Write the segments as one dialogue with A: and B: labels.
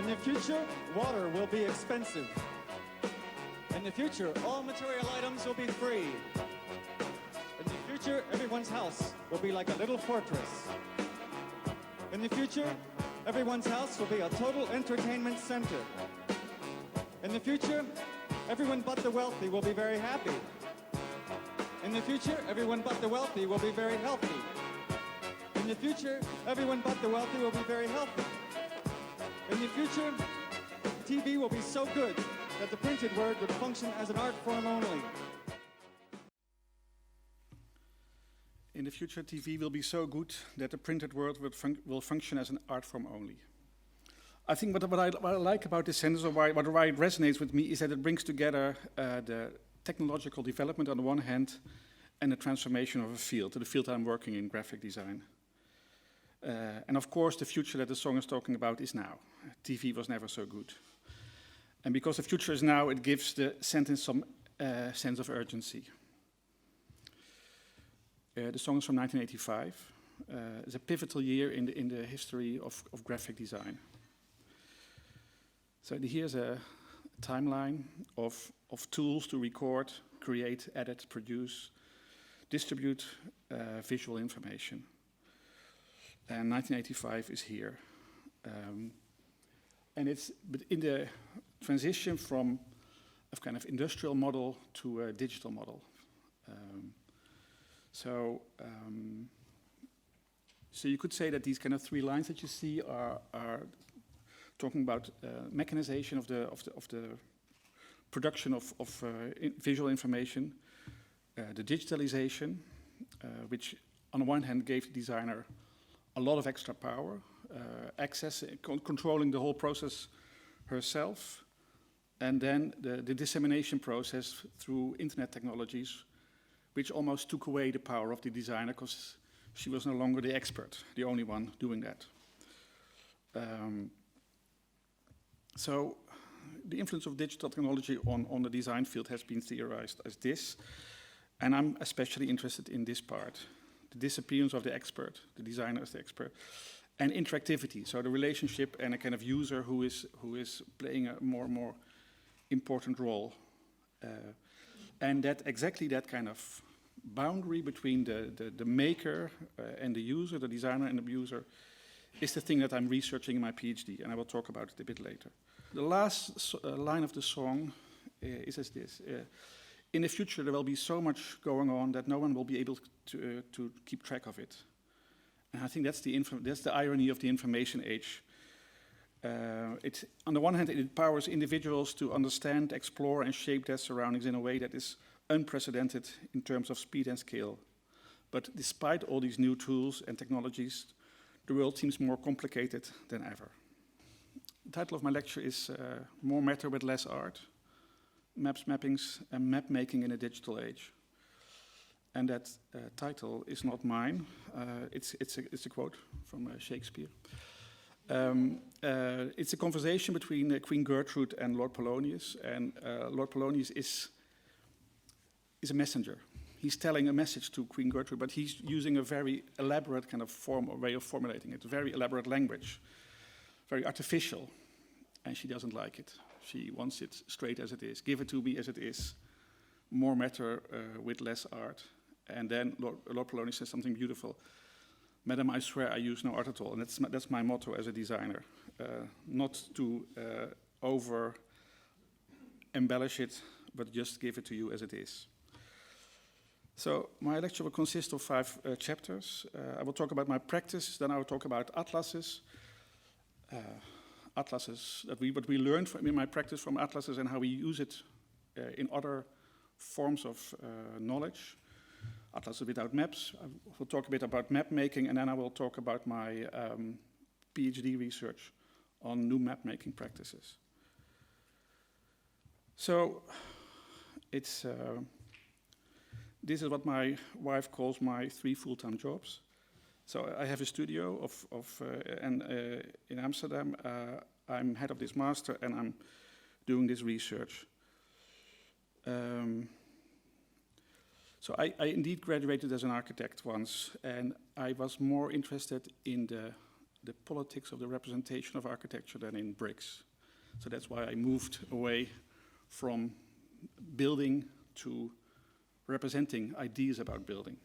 A: In the future, water will be expensive. In the future, all material items will be free. In the future, everyone's house will be like a little fortress. In the future, everyone's house will be a total entertainment center. In the future, everyone but the wealthy will be very happy. In the future, everyone but the wealthy will be very healthy. In the future, everyone but the wealthy will be very healthy. In the future, TV will be so good that the printed word would function as an art form only.
B: In the future, TV will be so good that the printed word will function as an art form only. I think what I like about this sentence, or why it resonates with me, is that it brings together the technological development on the one hand and the transformation of a field, the field I'm working in, graphic design. And of course, the future that the song is talking about is now. TV was never so good. And because the future is now, it gives the sentence some sense of urgency. The song is from 1985. It's a pivotal year in the history of graphic design. So here's a timeline of tools to record, create, edit, produce, distribute visual information. And 1985 is here. And it's in the transition from a kind of industrial model to a digital model. So you could say that these kind of three lines that you see are talking about mechanization of the production of visual information, the digitalization, which on the one hand gave the designer a lot of extra power, access, controlling the whole process herself, and then the dissemination process through internet technologies, which almost took away the power of the designer because she was no longer the expert, the only one doing that. So the influence of digital technology on the design field has been theorized as this, and I'm especially interested in this part, the disappearance of the expert, the designer as the expert, and interactivity, so the relationship and a kind of user who is playing a more and more important role. And exactly that kind of boundary between the maker and the user, the designer and the user, is the thing that I'm researching in my PhD, and I will talk about it a bit later. The last line of the song is as this. In the future, there will be so much going on that no one will be able to keep track of it. And I think that's the irony of the information age. On the one hand, it empowers individuals to understand, explore, and shape their surroundings in a way that is unprecedented in terms of speed and scale. But despite all these new tools and technologies, the world seems more complicated than ever. The title of my lecture is More Matter with Less Art, Maps, Mappings, and Map Making in a Digital Age. And that title is not mine. It's a quote from Shakespeare. It's a conversation between Queen Gertrude and Lord Polonius, and Lord Polonius is a messenger. He's telling a message to Queen Gertrude, but he's using a very elaborate kind of form or way of formulating it, a very elaborate language, very artificial, and she doesn't like it. She wants it straight as it is. Give it to me as it is. More matter with less art. And then Lord Polonius says something beautiful. Madam, I swear I use no art at all. And that's my motto as a designer. Not to over-embellish it, but just give it to you as it is. So my lecture will consist of 5 chapters. I will talk about my practice, then I will talk about atlases. What we learned in my practice from atlases and how we use it in other forms of knowledge. Atlases without maps. I will talk a bit about map making, and then I will talk about my PhD research on new map making practices. So this is what my wife calls my 3 full-time jobs. So I have a studio in Amsterdam. I'm head of this master, and I'm doing this research. So I indeed graduated as an architect once, and I was more interested in the the politics of the representation of architecture than in bricks. So that's why I moved away from building to representing ideas about building.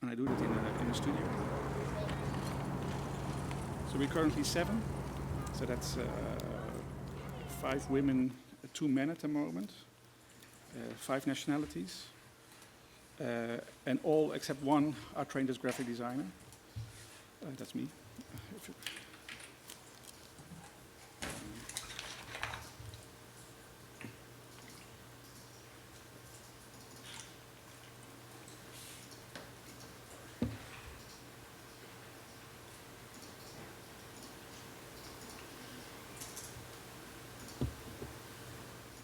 B: And I do that in a studio. So we're currently 7. So that's 5 women, 2 men at the moment, 5 nationalities. And all except one are trained as graphic designer. That's me.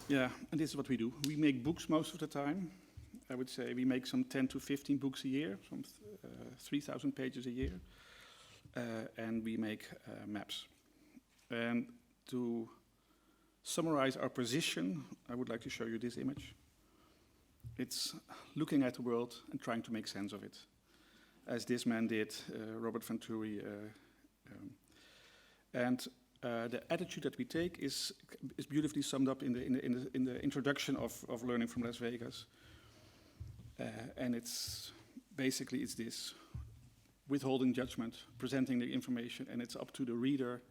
B: Yeah, and this is what we do. We make books most of the time. I would say we make some 10 to 15 books a year, some 3,000 pages a year. And we make maps. And to summarize our position, I would like to show you this image. It's looking at the world and trying to make sense of it, as this man did, Robert Venturi. The attitude that we take is beautifully summed up in the introduction of Learning from Las Vegas. And it's this: withholding judgment, presenting the information, and it's up to the reader,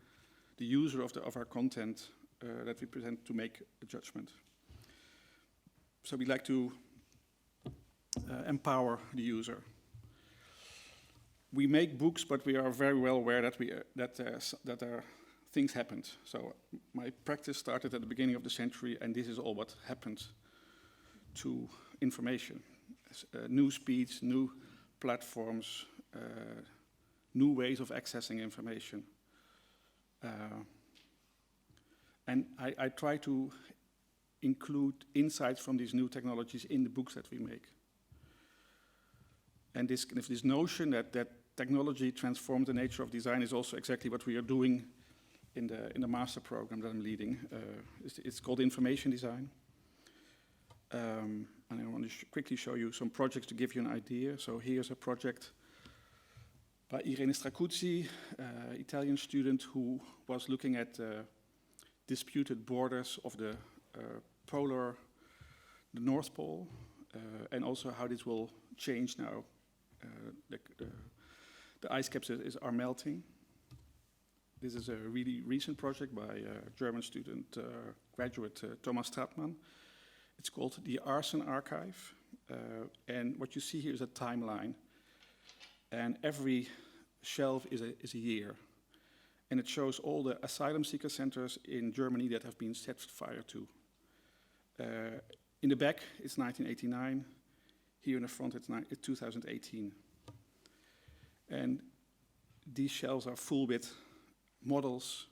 B: the user of our content that we present, to make a judgment. So we like to empower the user. We make books, but we are very well aware that things happened. So my practice started at the beginning of the century, and this is all what happened to information. New speeds, new platforms, new ways of accessing information. And I try to include insights from these new technologies in the books that we make. And this notion that technology transformed the nature of design is also exactly what we are doing in the master program that I'm leading. It's called Information Design. And I want to quickly show you some projects to give you an idea. So here's a project by Irene Stracuzzi, Italian student who was looking at disputed borders of the North Pole, and also how this will change now. The ice caps are melting. This is a really recent project by a German student, graduate Thomas Stratmann. It's called the Arson Archive. And what you see here is a timeline. And every shelf is a year. And it shows all the asylum seeker centers in Germany that have been set fire to. In the back, it's 1989. Here in the front, it's 2018. And these shelves are full with models,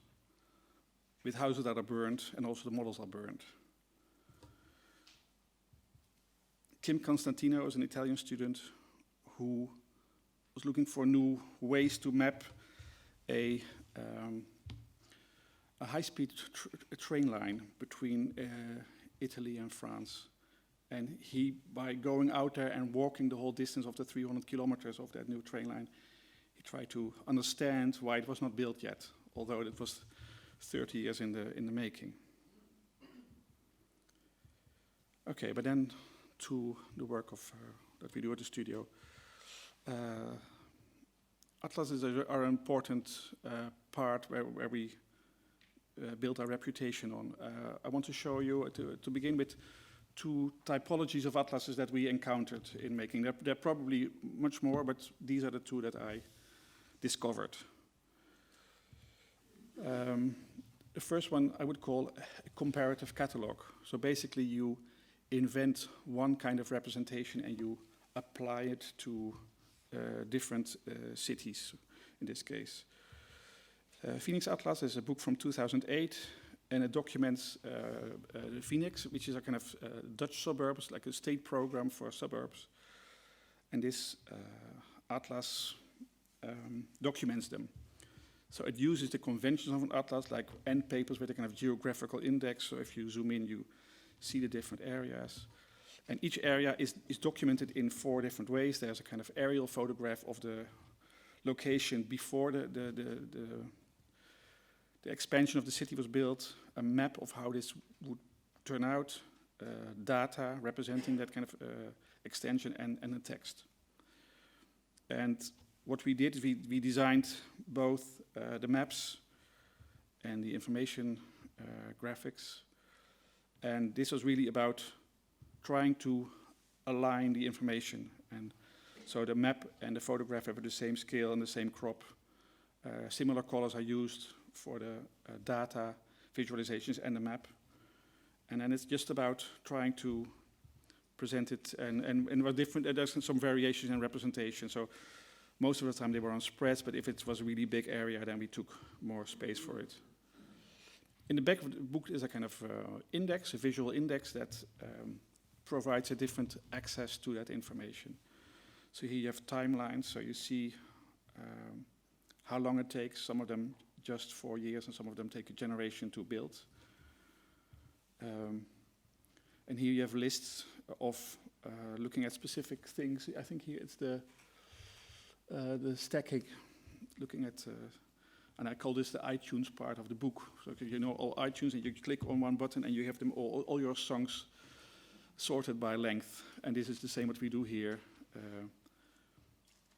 B: with houses that are burned, and also the models are burned. Kim Constantino is an Italian student who was looking for new ways to map a high-speed train line between Italy and France. And he, by going out there and walking the whole distance of the 300 kilometers of that new train line, he tried to understand why it was not built yet, although it was 30 years in the making. Okay, but then to the work that we do at the studio. Atlases are an important part where we build our reputation on. I want to show you, to begin with, 2 typologies of atlases that we encountered in making. There are probably much more, but these are the 2 that I discovered. The first one I would call a comparative catalog. So basically you invent one kind of representation and you apply it to different cities, in this case. Phoenix Atlas is a book from 2008, and it documents Phoenix, which is a kind of Dutch suburbs, like a state program for suburbs. And this atlas documents them. So it uses the conventions of an atlas, like end papers with a kind of geographical index. So if you zoom in, you see the different areas. And each area is documented in 4 different ways. There's a kind of aerial photograph of the location before the expansion of the city was built, a map of how this would turn out, data representing that kind of extension, and a text. And what we did, we designed both the maps and the information graphics. And this was really about trying to align the information. And so the map and the photograph have the same scale and the same crop. Similar colors are used for the data visualizations and the map. And then it's just about trying to present it, and were different. There's some variations in representation. So most of the time they were on spreads, but if it was a really big area, then we took more space for it. In the back of the book is a kind of index, a visual index that provides a different access to that information. So here you have timelines, so you see how long it takes. Some of them just 4 years, and some of them take a generation to build. And here you have lists of looking at specific things. I think here it's the stacking, looking at, and I call this the iTunes part of the book. So you know all iTunes, and you click on one button, and you have them all your songs sorted by length. And this is the same what we do here.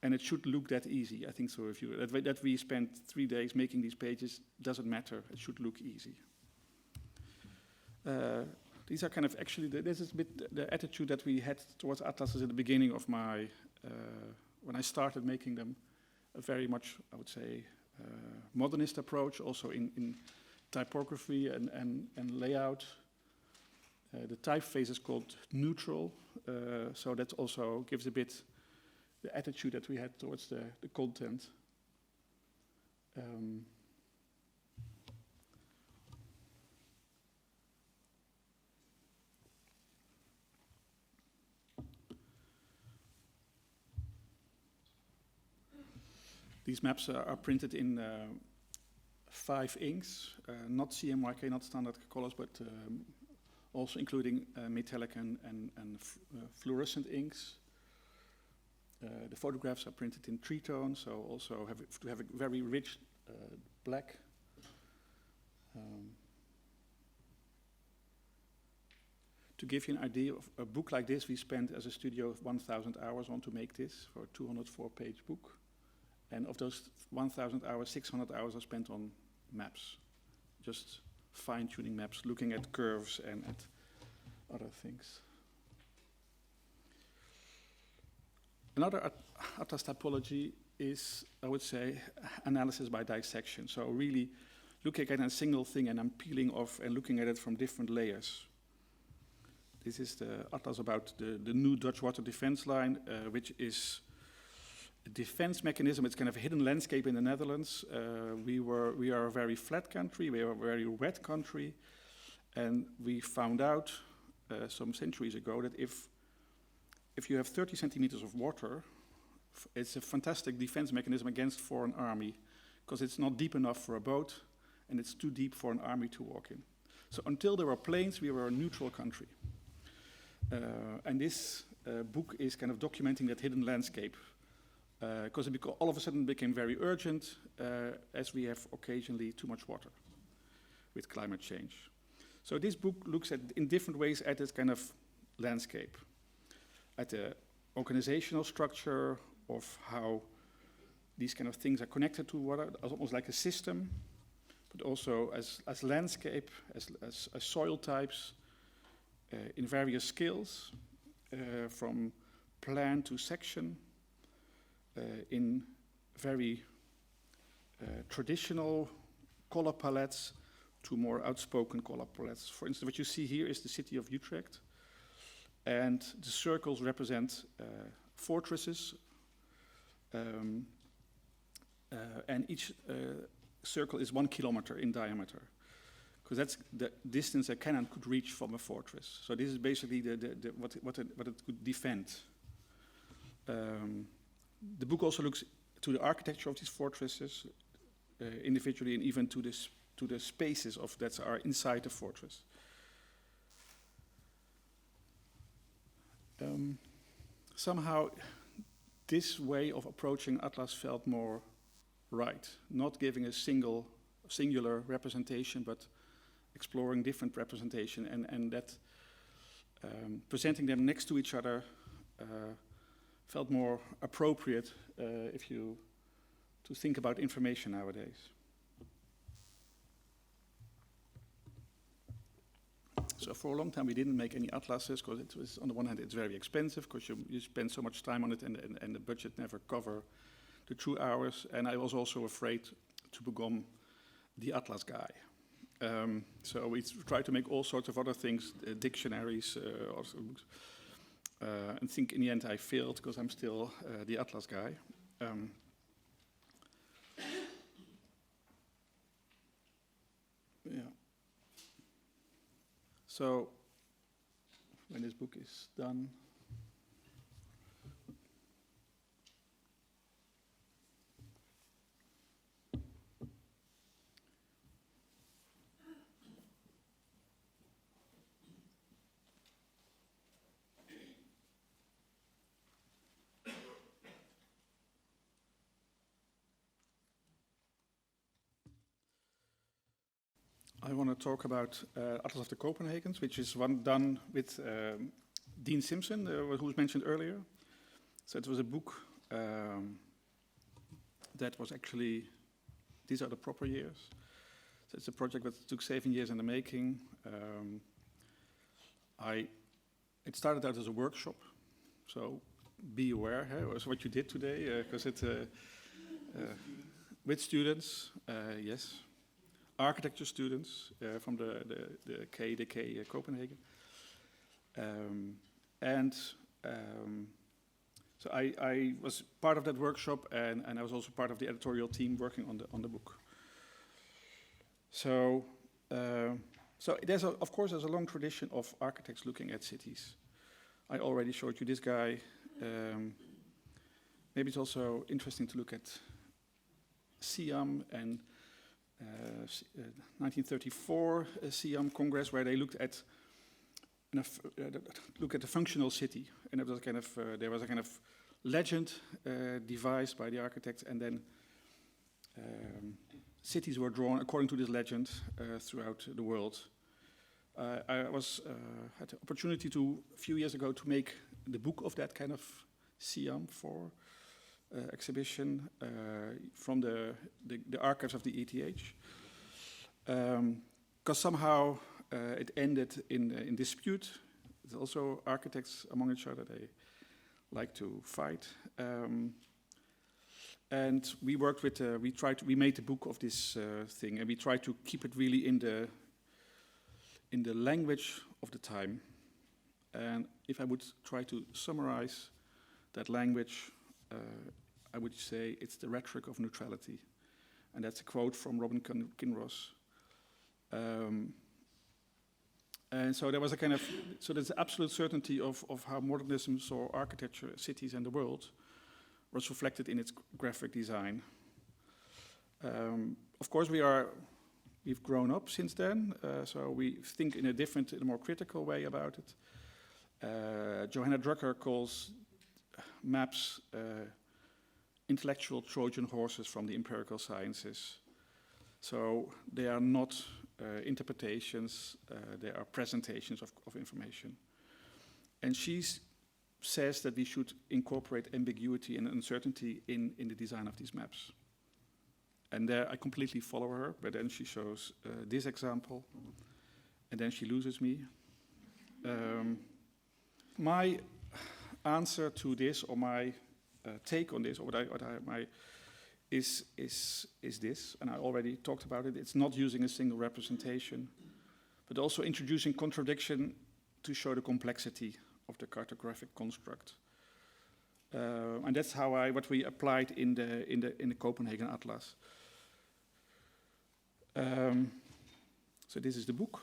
B: And it should look that easy, I think so. If you that we spent 3 days making these pages, doesn't matter. It should look easy. These are kind of actually, this is a bit the attitude that we had towards atlases at the beginning of my, when I started making them, a very much, I would say, modernist approach, also in typography and layout. The typeface is called neutral, so that also gives a bit the attitude that we had towards the content. These maps are printed in 5 inks, not CMYK, not standard colors, but also including metallic and fluorescent inks. The photographs are printed in 3 tones, so also to have a very rich black. To give you an idea of a book like this, we spent as a studio 1,000 hours on to make this for a 204-page book. And of those 1,000 hours, 600 hours are spent on maps, just fine-tuning maps, looking at curves and at other things. Another atlas typology is, I would say, analysis by dissection. So really looking at a single thing and then peeling off and looking at it from different layers. This is the atlas about the new Dutch water defense line, which is a defense mechanism. It's kind of a hidden landscape in the Netherlands. We are a very flat country, we are a very wet country, and we found out some centuries ago that if you have 30 centimeters of water, it's a fantastic defense mechanism against foreign army, because it's not deep enough for a boat, and it's too deep for an army to walk in. So until there were planes, we were a neutral country. And this book is kind of documenting that hidden landscape, because all of a sudden it became very urgent, as we have occasionally too much water with climate change. So this book looks at, in different ways, at this kind of landscape, at the organizational structure of how these kind of things are connected to water, almost like a system, but also as landscape, as soil types, in various scales, from plan to section, in very traditional color palettes to more outspoken color palettes. For instance, what you see here is the city of Utrecht, and the circles represent fortresses, and each circle is 1 kilometer in diameter, because that's the distance a cannon could reach from a fortress. So this is basically what it could defend. The book also looks to the architecture of these fortresses individually, and even to the spaces that are inside the fortress. Somehow this way of approaching Atlas felt more right, not giving a singular representation, but exploring different representation, and that presenting them next to each other felt more appropriate if you to think about information nowadays. So for a long time we didn't make any atlases because it was, on the one hand, it's very expensive because you spend so much time on it, and the budget never cover the true hours. And I was also afraid to become the atlas guy. So we tried to make all sorts of other things, dictionaries, also books. And think in the end I failed because I'm still the atlas guy. Yeah. So when this book is done, I want to talk about Atlas of the Copenhagens, which is one done with Dean Simpson, who was mentioned earlier. So it was a book that was actually, these are the proper years. So it's a project that took 7 years in the making. It started out as a workshop, so be aware, was what you did today, because it's with students, yes. Architecture students from the KDK Copenhagen. So I was part of that workshop, and I was also part of the editorial team working on the book. So of course there's a long tradition of architects looking at cities. I already showed you this guy. Maybe it's also interesting to look at Siam and 1934 Siam Congress, where they looked at the functional city, and it was there was a kind of legend devised by the architects, and then cities were drawn according to this legend throughout the world. I had the opportunity a few years ago to make the book of that kind of Siam for exhibition from the archives of the ETH, because somehow it ended in dispute. There's also architects among each other, they like to fight. And we worked with, we made the book of this thing, and we tried to keep it really in the language of the time. And if I would try to summarize that language, I would say it's the rhetoric of neutrality. And that's a quote from Robin Kinross. And so there was there's absolute certainty of how modernism saw architecture, cities, and the world was reflected in its graphic design. Of course, we've grown up since then, so we think in a more critical way about it. Johanna Drucker calls maps intellectual Trojan horses from the empirical sciences. So they are not interpretations, they are presentations of information. And she says that we should incorporate ambiguity and uncertainty in the design of these maps. And there I completely follow her, but then she shows this example, and then she loses me. My answer to this, or my take on this, or is this, and I already talked about it. It's not using a single representation, but also introducing contradiction to show the complexity of the cartographic construct. And that's what we applied in the Copenhagen Atlas. So this is the book.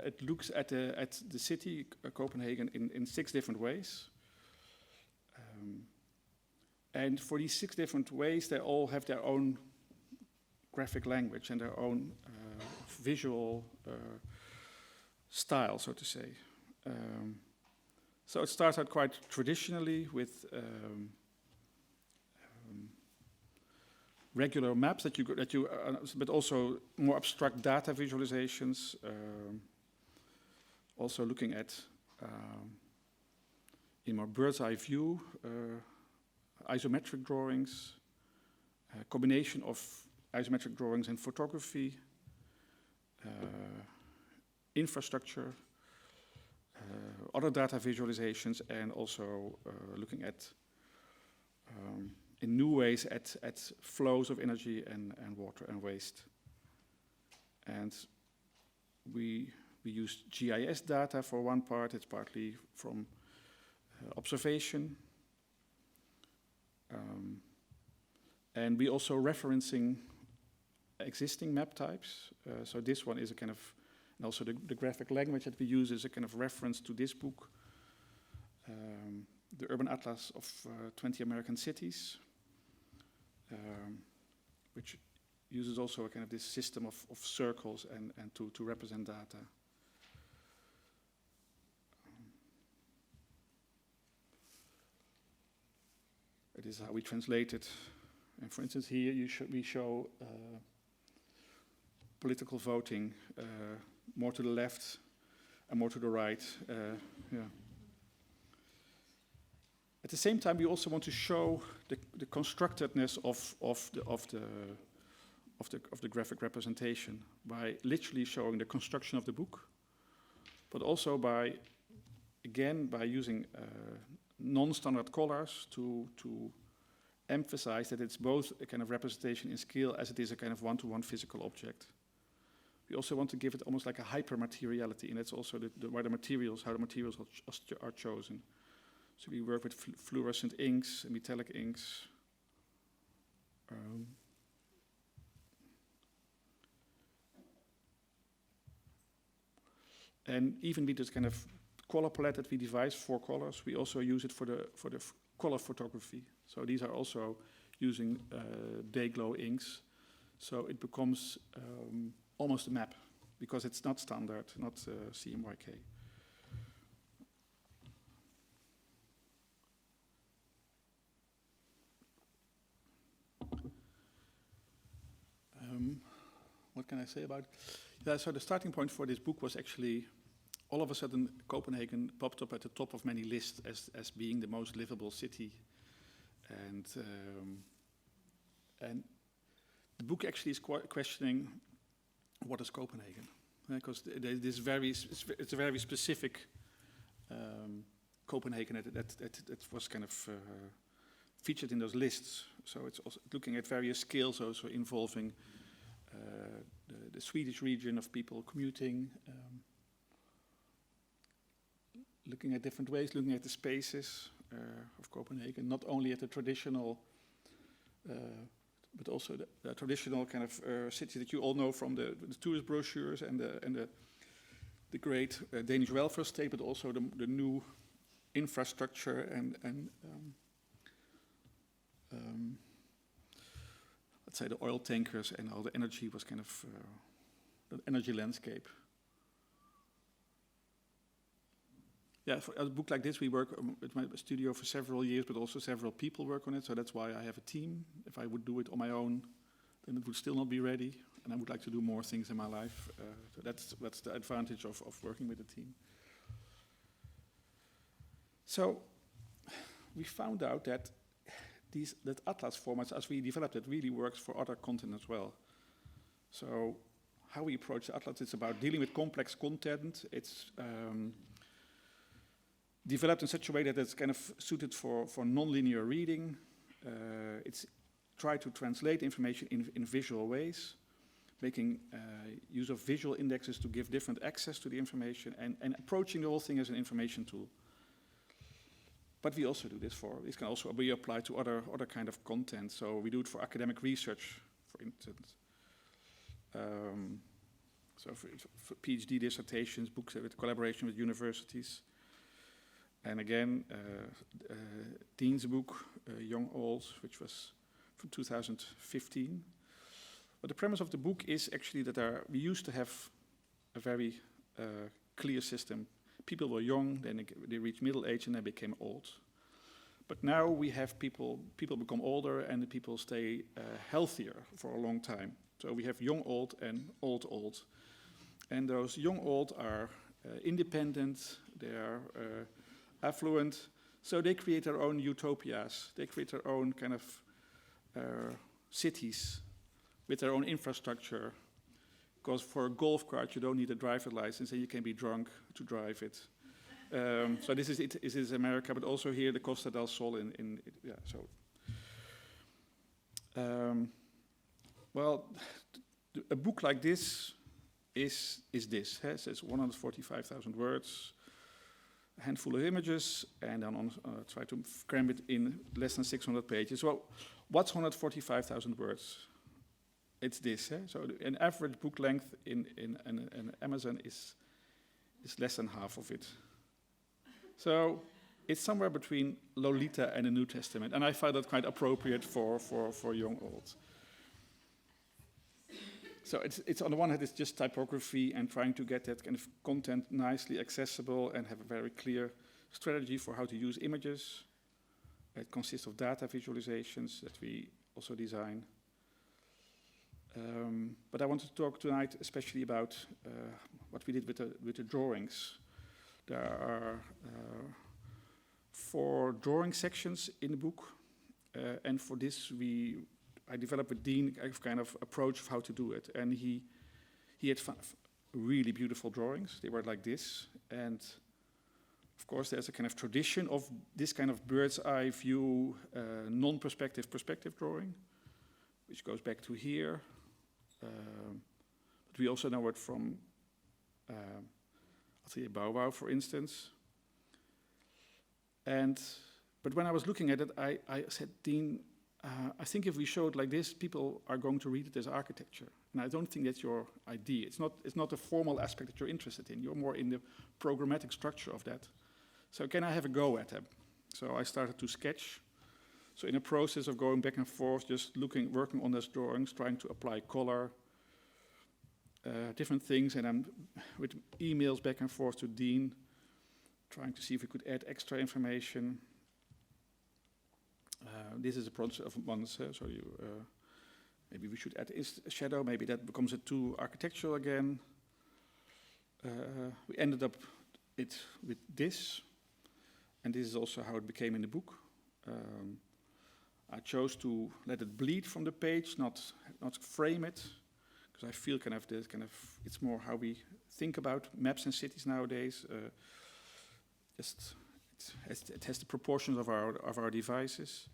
B: It looks at the city, Copenhagen, in 6 different ways. And for these 6 different ways, they all have their own graphic language and their own visual style, so to say. So it starts out quite traditionally with regular maps but also more abstract data visualizations. Also looking at in more bird's eye view, isometric drawings, combination of isometric drawings and photography, infrastructure, other data visualizations, and also looking at in new ways at flows of energy and water and waste. And we used GIS data for one part. It's partly from observation. And we also referencing existing map types. So this one is a kind of, and also the graphic language that we use is a kind of reference to this book, the Urban Atlas of 20 American Cities, which uses also a kind of this system of circles and to represent data. It is how we translate it. And for instance, here we show political voting, more to the left and more to the right. Yeah. At the same time, we also want to show the constructedness of the graphic representation by literally showing the construction of the book, but also by using non-standard colors to emphasize that it's both a kind of representation in scale as it is a kind of one-to-one physical object. We also want to give it almost like a hypermateriality, and that's also how the materials are chosen. So we work with fluorescent inks and metallic inks. And even with this kind of color palette that we devise, 4 colors, we also use it for the color photography. So these are also using day glow inks. So it becomes almost a map because it's not standard, not CMYK. What can I say about it? Yeah, so the starting point for this book was actually, all of a sudden, Copenhagen popped up at the top of many lists as being the most livable city. And the book actually is questioning what is Copenhagen, because it's a very specific Copenhagen that was kind of featured in those lists. So it's also looking at various scales, also involving the Swedish region of people commuting, looking at different ways, looking at the spaces of Copenhagen, not only at the traditional, but also the traditional kind of city that you all know from the tourist brochures and the great Danish welfare state, but also the new infrastructure and let's say the oil tankers and all the energy was kind of the energy landscape. Yeah, for a book like this, we work at my studio for several years, but also several people work on it. So that's why I have a team. If I would do it on my own, then it would still not be ready. And I would like to do more things in my life. So that's the advantage of working with a team. So we found out that that atlas formats, as we developed it, really works for other content as well. So how we approach the atlas, it's about dealing with complex content. It's developed in such a way that it's kind of suited for non-linear reading. It's tried to translate information in visual ways, making use of visual indexes to give different access to the information, and approaching the whole thing as an information tool. But we also do this can also be applied to other kind of content. So we do it for academic research, for instance. So for PhD dissertations, books with collaboration with universities. And again, Dean's book, Young Old, which was from 2015. But the premise of the book is actually that we used to have a very clear system. People were young, then they reached middle age, and they became old. But now we have people become older and the people stay healthier for a long time. So we have young old and old old. And those young old are independent, they are affluent, so they create their own utopias. They create their own kind of cities with their own infrastructure. Because for a golf cart, you don't need a driver's license and you can be drunk to drive it. So this is America, but also here the Costa del Sol well, a book like this is this. It says 145,000 words, a handful of images, and then try to cram it in less than 600 pages. Well, what's 145,000 words? It's this. So an average book length in Amazon is less than half of it. So it's somewhere between Lolita and the New Testament, and I find that quite appropriate for young old. So it's on the one hand, it's just typography and trying to get that kind of content nicely accessible and have a very clear strategy for how to use images. It consists of data visualizations that we also design. But I want to talk tonight especially about what we did with the drawings. There are 4 drawing sections in the book, and for this I developed with Dean a kind of approach of how to do it, and he had really beautiful drawings. They were like this, and of course there's a kind of tradition of this kind of bird's eye view, non-perspective perspective drawing, which goes back to here. But we also know it from Atelier Bauwau, for instance. But when I was looking at it, I said, Dean, I think if we show it like this, people are going to read it as architecture. And I don't think that's your idea. It's not a formal aspect that you're interested in. You're more in the programmatic structure of that. So can I have a go at them? So I started to sketch. So in a process of going back and forth, just working on those drawings, trying to apply color, different things, and I'm with emails back and forth to Dean, trying to see if we could add extra information. This is a process of months, so maybe we should add a shadow, maybe that becomes a too architectural again. We ended up with this, and this is also how it became in the book. I chose to let it bleed from the page, not frame it, because I feel it's more how we think about maps and cities nowadays. It has the proportions of our devices.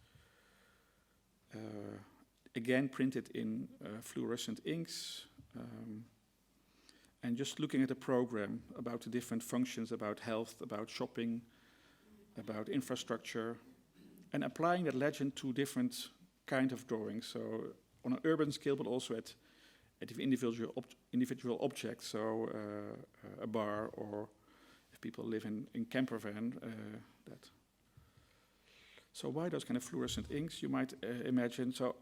B: Again, printed in fluorescent inks, and just looking at the program about the different functions, about health, about shopping, about infrastructure, and applying that legend to different kind of drawings. So on an urban scale, but also at individual objects. So a bar, or if people live in camper van, that. So why those kind of fluorescent inks, you might imagine. So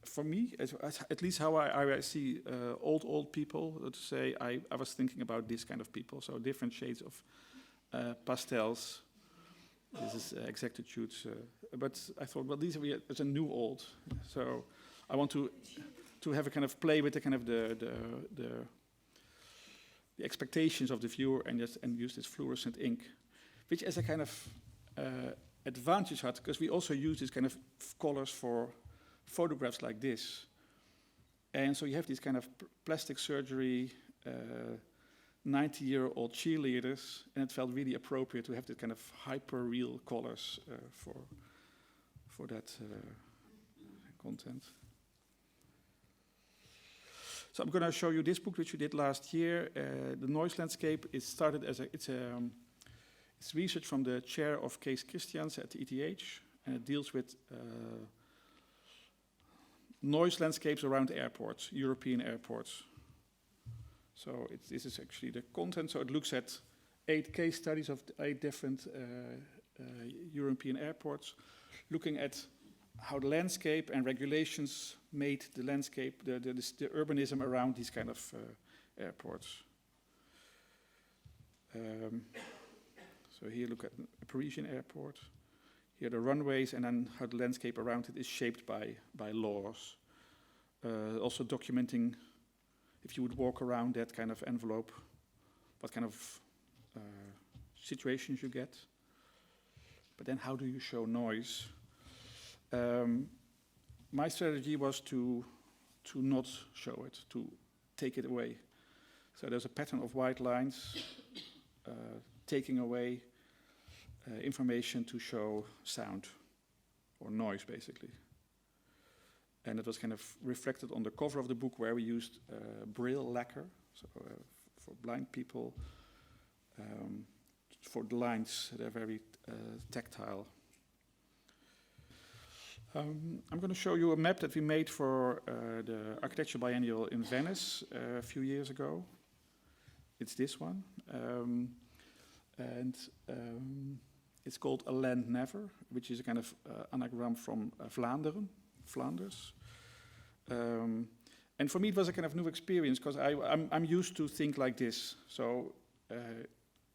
B: for me, at least how I see old people, to say, I was thinking about this kind of people. So different shades of pastels. This is exactitudes. But I thought, well, it's a new old. So I want to have a kind of play with the kind of the expectations of the viewer, and use this fluorescent ink, which as a kind of advantage had, because we also use this kind of colors for photographs like this. And so you have these kind of plastic surgery, 90-year-old cheerleaders, and it felt really appropriate to have this kind of hyper-real colors for that content. So I'm going to show you this book, which we did last year. The Noise Landscape. It started as it's research from the chair of Kees Christians at the ETH, and it deals with noise landscapes around airports, European airports. So this is actually the content. So it looks at 8 case studies of 8 different European airports, looking at how the landscape and regulations made the landscape, the urbanism around these kind of airports. So here look at a Parisian airport. here the runways, and then how the landscape around it is shaped by laws. Also documenting, if you would walk around that kind of envelope, what kind of situations you get. But then how do you show noise? My strategy was to not show it, to take it away. So there's a pattern of white lines taking away information to show sound or noise, basically. And it was kind of reflected on the cover of the book, where we used Braille lacquer, so for blind people. For the lines, they're very tactile. I'm going to show you a map that we made for the Architecture Biennial in Venice a few years ago. It's this one. It's called A Land Never, which is a kind of anagram from Flanders. And for me, it was a kind of new experience, because I'm used to think like this. So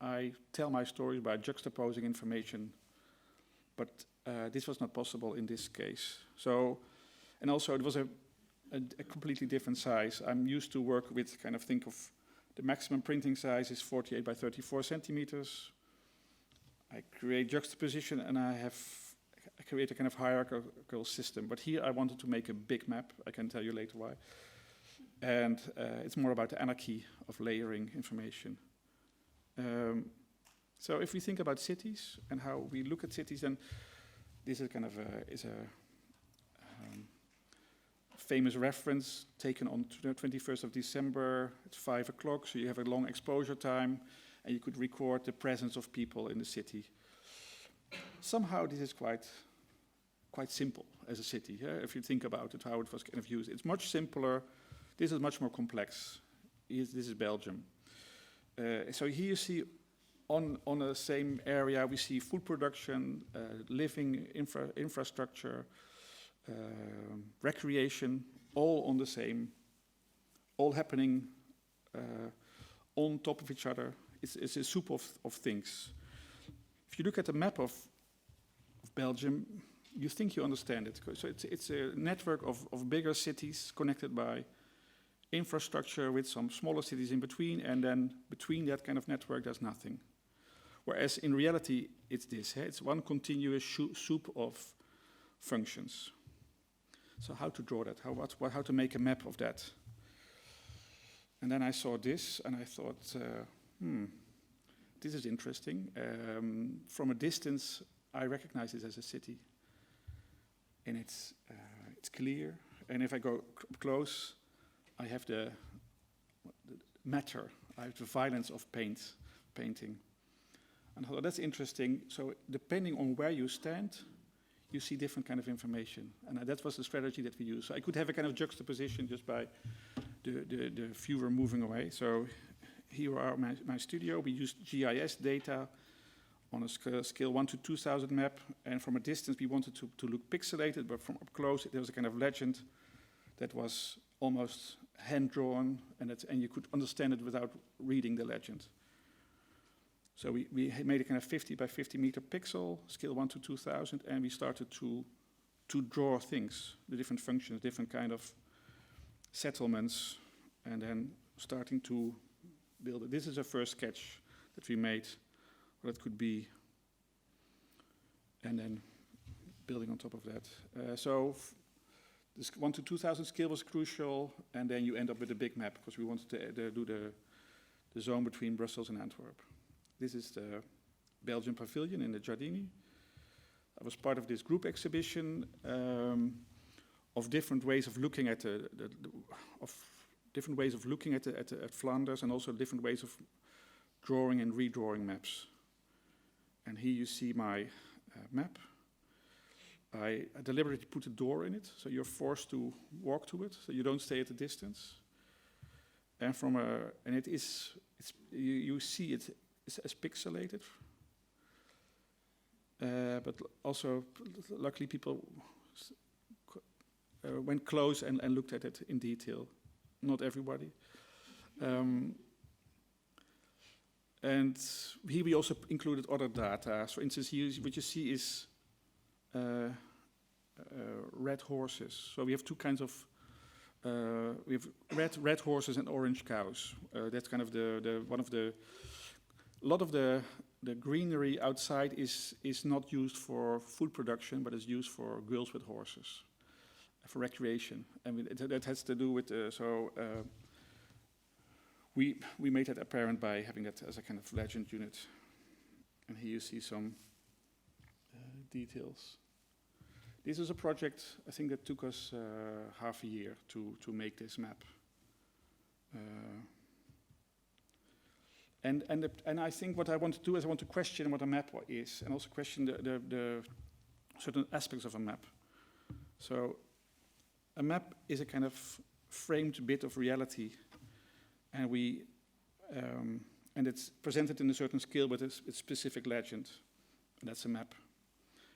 B: I tell my stories by juxtaposing information, but this was not possible in this case. So, and also it was a completely different size. I'm used to work with think of the maximum printing size is 48 by 34 centimeters. I create juxtaposition, and I create a kind of hierarchical system. But here I wanted to make a big map. I can tell you later why. And it's more about the anarchy of layering information. So if we think about cities and how we look at cities, then this is kind of a famous reference taken on the 21st of December. It's 5 o'clock, so you have a long exposure time, and you could record the presence of people in the city. Somehow this is quite simple as a city, yeah? If you think about it, how it was kind of used. It's much simpler. This is much more complex. This is Belgium. So here you see on the same area, we see food production, living infrastructure, recreation, all on the same, all happening on top of each other. It's a soup of things. If you look at the map of Belgium, you think you understand it. So it's a network of bigger cities connected by infrastructure with some smaller cities in between, and then between that kind of network, there's nothing. Whereas in reality, it's this. It's one continuous soup of functions. So how to draw that? How to make a map of that? And then I saw this, and I thought, this is interesting. From a distance, I recognize this as a city, and it's clear. And if I go close, I have the matter. I have the violence of painting. And I thought, that's interesting. So depending on where you stand, you see different kind of information. And that was the strategy that we used. So I could have a kind of juxtaposition just by the viewer moving away. So here are my studio. We used GIS data on a scale 1 to 2000 map. And from a distance, we wanted to look pixelated, but from up close, there was a kind of legend that was almost hand-drawn, and you could understand it without reading the legend. So we made a kind of 50 by 50 meter pixel, scale 1 to 2000, and we started to draw things, the different functions, different kind of settlements, and then starting to build it. This is a first sketch that we made, what it could be, and then building on top of that. So this 1 to 2000 scale was crucial, and then you end up with a big map, because we wanted to do the zone between Brussels and Antwerp. This is the Belgian pavilion in the Giardini. I was part of this group exhibition of different ways of looking at at Flanders, and also different ways of drawing and redrawing maps. And here you see my map. I deliberately put a door in it, so you're forced to walk to it, so you don't stay at a distance. And you see it as pixelated, but also luckily people went close and looked at it in detail. Not everybody. And here we also included other data. So for instance, here what you see is red horses. So we have two kinds of, we have red horses and orange cows. That's kind of a lot of the greenery outside is not used for food production, but is used for girls with horses, for recreation. And that has to do with, we made that apparent by having that as a kind of legend unit. And here you see some details. This is a project, I think, that took us half a year to make this map. And I think what I want to do is I want to question what a map is, and also question the certain aspects of a map. So a map is a kind of framed bit of reality, and and it's presented in a certain scale with a specific legend, and that's a map.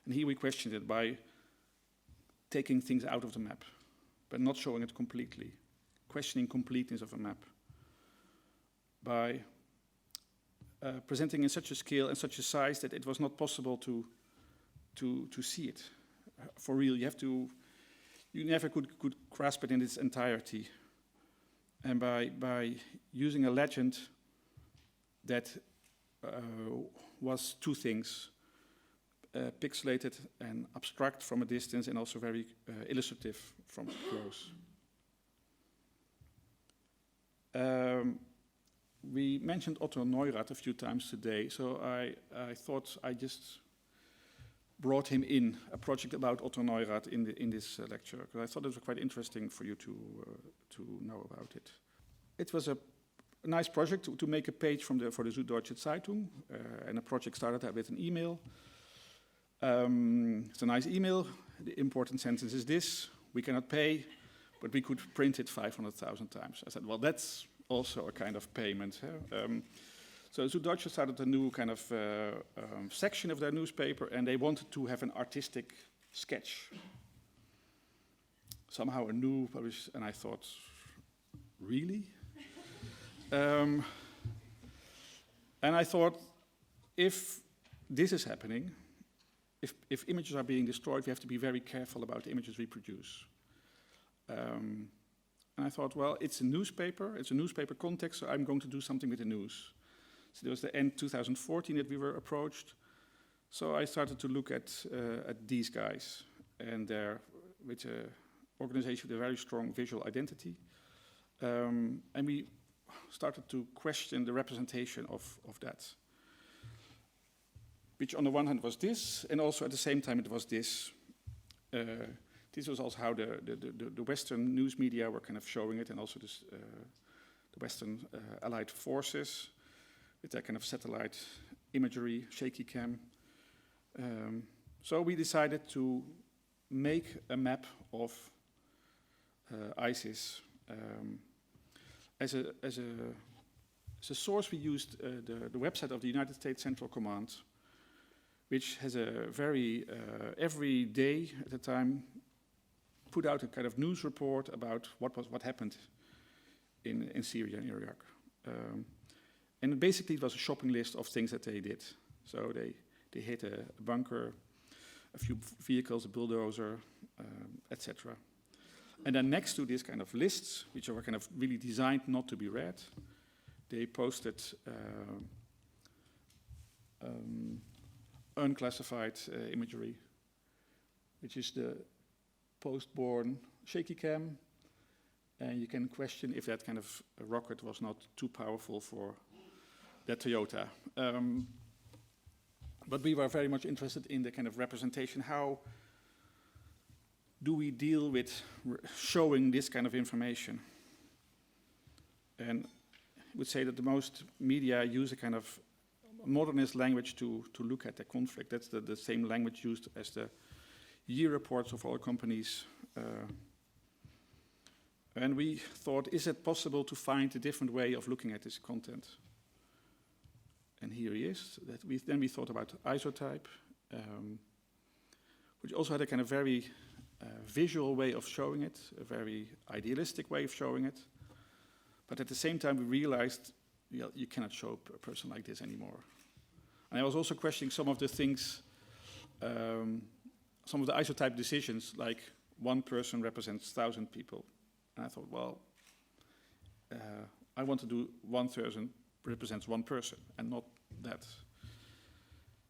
B: And here we questioned it by taking things out of the map, but not showing it completely, questioning completeness of a map, by presenting in such a scale and such a size that it was not possible to see it for real. You never could grasp it in its entirety. And by using a legend that was two things, pixelated and abstract from a distance, and also very illustrative from close. We mentioned Otto Neurath a few times today, so I thought I just brought him in, a project about Otto Neurath in this lecture, because I thought it was quite interesting for you to know about it. It was a nice project to make a page for the Süddeutsche Zeitung, and a project started with an email. It's a nice email. The important sentence is this: we cannot pay, but we could print it 500,000 times. I said, well, that's also a kind of payment. So Süddeutsche started a new kind of section of their newspaper, and they wanted to have an artistic sketch. Somehow a new published, and I thought, really? And I thought, if this is happening, if images are being destroyed, we have to be very careful about the images we produce. And I thought, well, it's a newspaper context, so I'm going to do something with the news. So there was the end 2014 that we were approached. So I started to look at these guys, and they're with an organization with a very strong visual identity. And we started to question the representation of that, which on the one hand was this, and also at the same time it was this. This was also how the Western news media were kind of showing it, and also this, the Western Allied forces with their kind of satellite imagery, shaky cam. So we decided to make a map of ISIS. As a source, we used the website of the United States Central Command, which has a very, every day at the time, put out a kind of news report about what happened in Syria and Iraq. And basically it was a shopping list of things that they did. So they hit a bunker, a few vehicles, a bulldozer, etc. And then next to this kind of lists, which were kind of really designed not to be read, they posted unclassified imagery, which is the post-born shaky cam. And you can question if that kind of rocket was not too powerful for that Toyota. But we were very much interested in the kind of representation. How do we deal with showing this kind of information? And I would say that the most media use a kind of modernist language to look at the conflict. That's the same language used as the year reports of all companies. And we thought, is it possible to find a different way of looking at this content? And here he is. Then we thought about isotype, which also had a kind of very visual way of showing it, a very idealistic way of showing it. But at the same time, we realized you cannot show a person like this anymore. And I was also questioning some of the things some of the isotype decisions, like one person represents 1,000 people. And I thought, well, I want to do 1,000 represents one person and not that.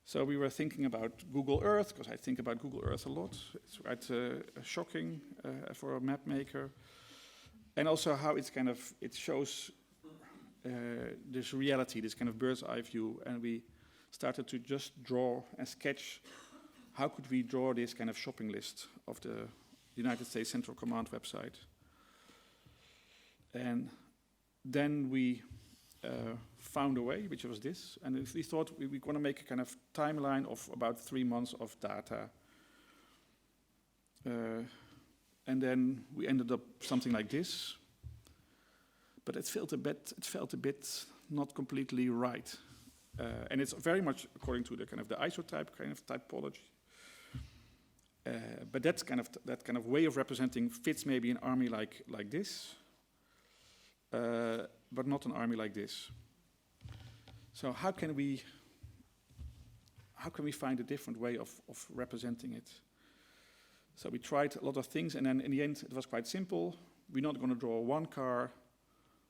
B: So we were thinking about Google Earth, because I think about Google Earth a lot. It's quite shocking for a map maker. And also how it's kind of, it shows this reality, this kind of bird's eye view. And we started to just draw and sketch how could we draw this kind of shopping list of the United States Central Command website. And then we found a way, which was this. And we thought we were going to make a kind of timeline of about 3 months of data. And then we ended up something like this. But it felt a bit not completely right. And it's very much according to the kind of the isotype kind of typology. But that kind of way of representing fits maybe an army like this, but not an army like this. So how can we find a different way of representing it? So we tried a lot of things, and then in the end it was quite simple. We're not going to draw one car,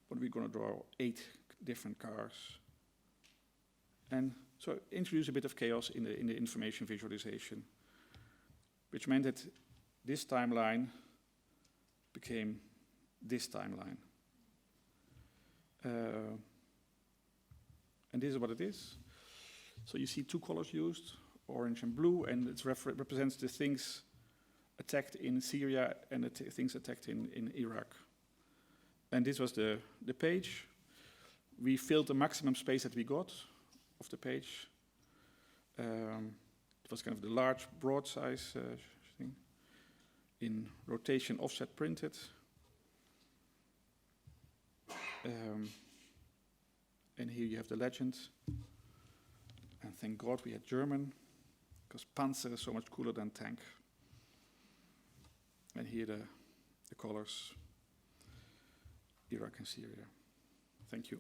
B: but we're going to draw 8 different cars. And so introduce a bit of chaos in the information visualization, which meant that this timeline became this timeline. And this is what it is. So you see 2 colors used, orange and blue, and it represents the things attacked in Syria and the things attacked in Iraq. And this was the page. We filled the maximum space that we got of the page. It was kind of the large, broad size thing. In rotation, offset printed. And here you have the legend. And thank God we had German, because Panzer is so much cooler than tank. And here the colors, Iraq and Syria. Thank you.